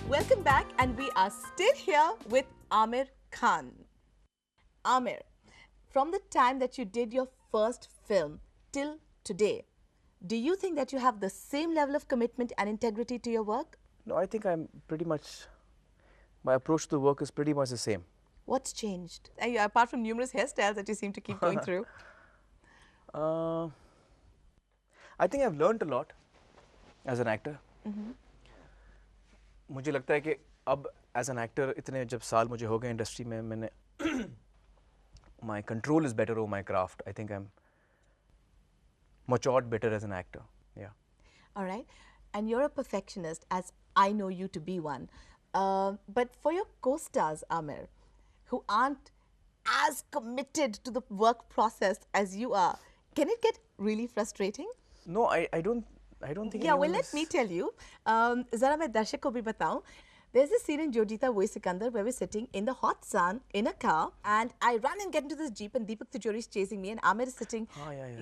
Welcome back, and we are still here with Aamir Khan. Aamir, from the time that you did your first film till today, do you think that you have the same level of commitment and integrity to your work? No, I think I'm pretty much, my approach to the work is pretty much the same. What's changed? Apart from numerous hairstyles that you seem to keep going through. I think I've learned a lot as an actor. मुझे लगता है कि अब as an actor इतने जब साल मुझे हो गए इंडस्ट्री में मैंने my control is better over my craft. I think I'm matured better as an actor. Yeah. All right. And you're a perfectionist, as I know you to be one. But for your co-stars, Aamir, who aren't as committed to the work process as you are, can it get really frustrating? No, I don't think. Yeah, well, let me tell you. Zara main darshak ko bhi bataun. There's this scene in Jojita Woy Sikandar where we're sitting in the hot sun in a car, and I run and get into this jeep, and Deepak Tijori is chasing me, and Aamir is sitting.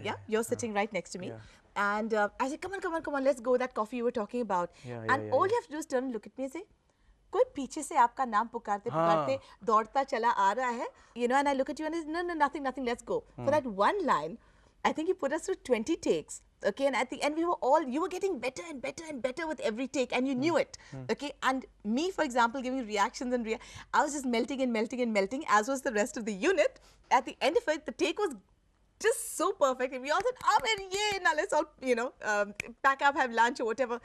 Yeah. You're sitting right next to me. Yeah. And I said, come on, let's go. That coffee you were talking about. And all you have to do is turn and look at me and say, कोई पीछे से आपका नाम पुकारते पुकारते दौड़ता चला आ रहा है, you know, and I look at you and I say, no, nothing, let's go. For that one line, I think you put us through 20 takes, okay, and at the end you were getting better and better with every take, and you knew it, okay, and me, for example, giving reactions and I was just melting, as was the rest of the unit. At the end of it, the take was just so perfect, and we all said, Aamir, yeah, now let's all, you know, pack up, have lunch or whatever.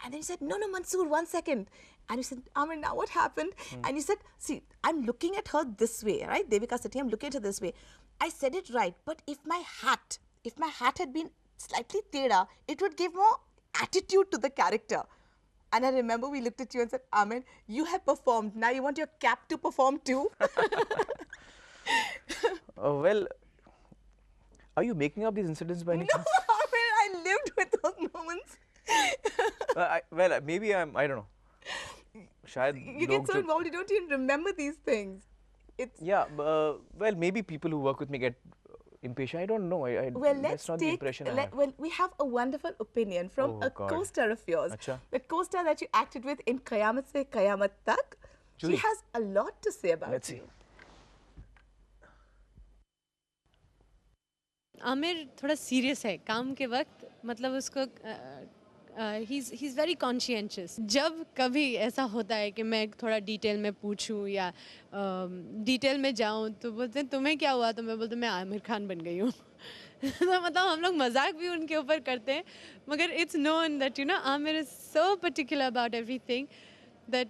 And then he said, no, Mansoor, 1 second. And he said, Aamir, now what happened? And he said, see, I'm looking at her this way, right? Devika sitting, I'm looking at her this way. I said it right, but if my hat had been slightly teda, it would give more attitude to the character. And I remember we looked at you and said, Aamir, you have performed. Now you want your cap to perform too? Oh, well, are you making up these incidents by any chance? No, Aamir, I lived with those moments. Well, maybe I don't know. You get so involved, you don't even remember these things. Yeah, well, maybe people who work with me get impatient. I don't know. That's not the impression I have. Well, we have a wonderful opinion from a co-star of yours. Achha. The co-star that you acted with in Qayamat Se Qayamat Tak. She has a lot to say about Let's you. see. Aamir थोड़ा serious है काम के वक्त, मतलब उसको he's very conscientious. जब कभी ऐसा होता है कि मैं थोड़ा डिटेल में पूछूं या डिटेल में जाऊं तो बोलते हैं तुम्हें क्या हुआ, तो मैं बोलती हूं मैं आमिर खान बन गई हूँ. तो मतलब हम लोग मजाक भी उनके ऊपर करते हैं, मगर it's known that, you know, Aamir is so particular about everything that,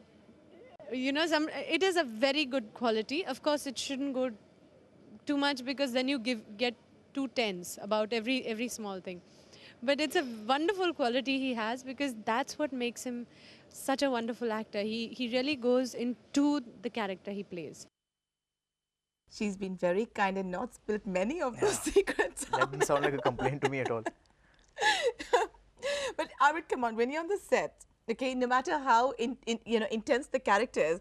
you know, it is a very good quality. Of course it shouldn't go too much because then you get too tense about every small thing. But it's a wonderful quality he has because that's what makes him such a wonderful actor. He really goes into the character he plays. She's been very kind and not spilled many of those secrets. That didn't sound like a complaint to me at all. But Aamir, come on, when you're on the set, okay, no matter how intense the character is,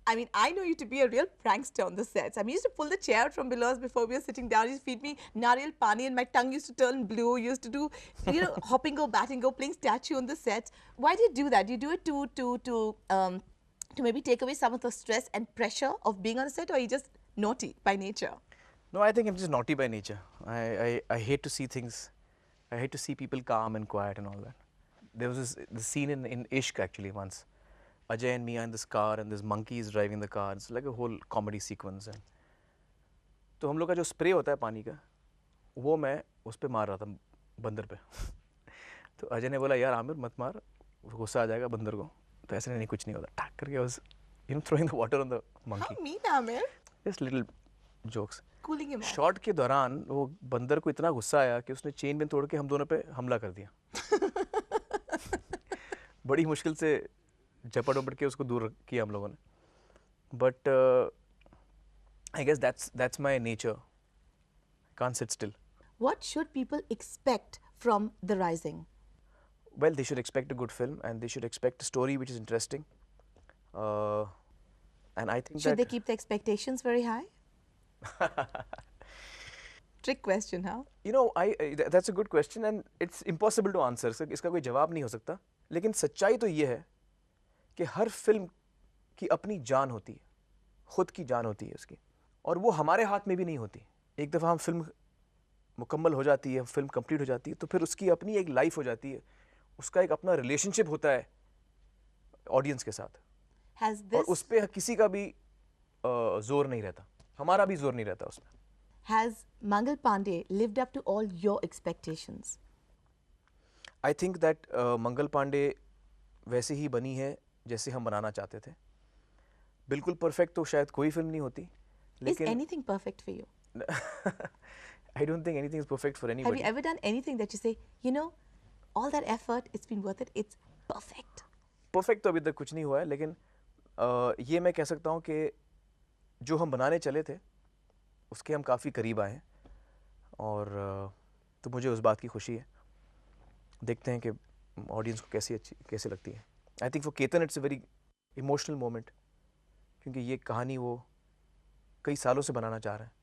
I mean, I know you to be a real prankster on the sets. I mean, you used to pull the chair out from below us before we were sitting down. You used to feed me nariyal pani and my tongue used to turn blue. You used to do, you know, hopping go, batting go, playing statue on the sets. Why do you do that? Do you do it to maybe take away some of the stress and pressure of being on a set, or are you just naughty by nature? No, I think I'm just naughty by nature. I hate to see things. I hate to see people calm and quiet and all that. There was this scene in Ishq actually once. Ajay and me are in this car and this monkey is driving the car. It's like a whole comedy sequence. And तो हम लोग का जो spray होता है पानी का, वो मैं उस पे मार रहा था बंदर पे. तो अजय ने बोला यार आमिर मत मार, गुस्सा आ जाएगा बंदर को. तो ऐसे नहीं, कुछ नहीं होता. ठाक करके was, you know, throwing the water on the monkey. How mean, Aamir? Just little jokes. Cooling him off. Shot के दौरान वो बंदर को इतना गुस्सा आया कि उसने चेन पेन तोड़ के हम दोनों पे हमला कर दिया. बड़ी मुश्किल से झपट के उसको दूर किया हम लोगों ने. But I guess that's my nature. I can't sit still. What should people expect from The Rising? Well, they should expect a good film and they should expect a story which is interesting. And I think should they keep the expectations very high? Trick question, huh? You know, that's a good question and it's impossible to answer. So, इसका कोई जवाब नहीं हो सकता. लेकिन सच्चाई तो ये है कि हर फिल्म की अपनी जान होती है, खुद की जान होती है उसकी, और वो हमारे हाथ में भी नहीं होती. एक दफ़ा हम फिल्म मुकम्मल हो जाती है, फिल्म कंप्लीट हो जाती है, तो फिर उसकी अपनी एक लाइफ हो जाती है, उसका एक अपना रिलेशनशिप होता है ऑडियंस के साथ. और उस पर किसी का भी जोर नहीं रहता, हमारा भी जोर नहीं रहता उसमें. Has Mangal Pandey lived up to all your expectations? I think that Mangal Pandey वैसे ही बनी है जैसे हम बनाना चाहते थे. बिल्कुल परफेक्ट तो शायद कोई फिल्म नहीं होती, Is anything perfect for you? I don't think anything is perfect for Have anybody. you ever done anything that you say, you know, all that effort, it's been worth it, it's perfect? Perfect तो अभी तक कुछ नहीं हुआ है, लेकिन ये मैं कह सकता हूँ कि जो हम बनाने चले थे उसके हम काफ़ी करीब आए हैं, और तो मुझे उस बात की खुशी है. देखते हैं कि ऑडियंस को कैसे लगती है. I think for Ketan it's a very emotional moment, क्योंकि ये कहानी वो कई सालों से बनाना चाह रहे हैं,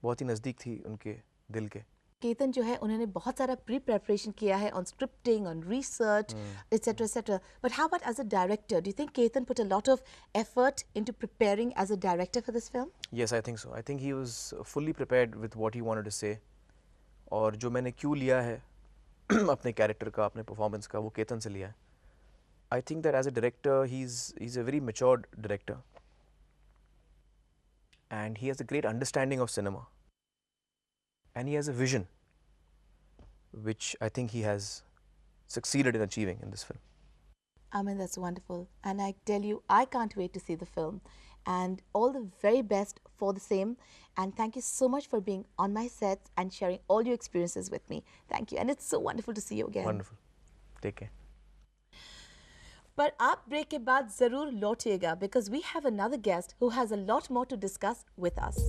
बहुत ही नज़दीक थी उनके दिल के. केतन जो है उन्होंने बहुत सारा प्री प्रेपरेशन किया है on scripting, on research, etcetera etcetera. But how about as a director, do you think Ketan put a lot of effort into preparing as a director for this film? Yes, I think so. I think he was fully prepared with what he wanted to say, और जो मैंने क्यों लिया है अपने character का, अपने performance का, वो केतन से लिया है. I think that as a director he is a very matured director, and he has a great understanding of cinema, and he has a vision which I think he has succeeded in achieving in this film. Aamir, that's wonderful. And I tell you, I can't wait to see the film. And all the very best for the same. And thank you so much for being on my set and sharing all your experiences with me. Thank you. And it's so wonderful to see you again. Wonderful. Take care. पर आप break के बाद जरूर लौटिएगा because we have another guest who has a lot more to discuss with us.